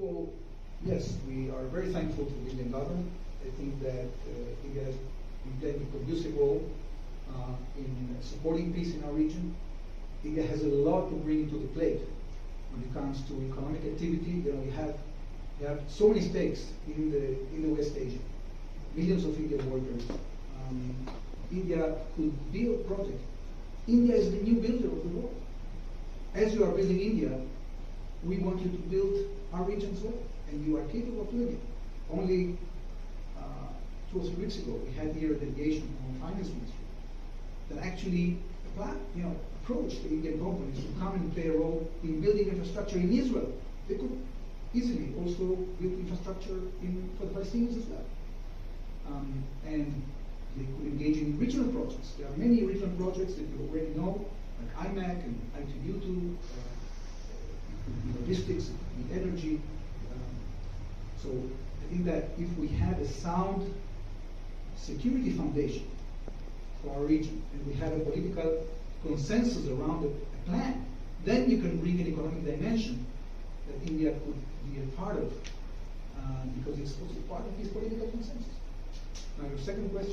all, yes, we are very thankful to the Indian government. I think that India has played a conducive role in supporting peace in our region. India has a lot to bring to the plate when it comes to economic activity. You have so many stakes in the West Asia, millions of Indian workers. India could build projects. India is the new builder of the world. As you are building India, we want you to build our region as well, and you are capable of doing it. Only 2 or 3 weeks ago, we had here a delegation from the finance ministry that actually approached the Indian companies to come and play a role in building infrastructure in Israel. They could easily also build infrastructure for the Palestinians as well. And they could engage in regional projects. There are many regional projects that you already know, like IMEC and ITU2, logistics, the energy. So I think that if we have a sound security foundation for our region, and we have a political consensus around a plan, then you can bring an economic dimension that India could be a part of, because it's also part of this political consensus. Now, your second question.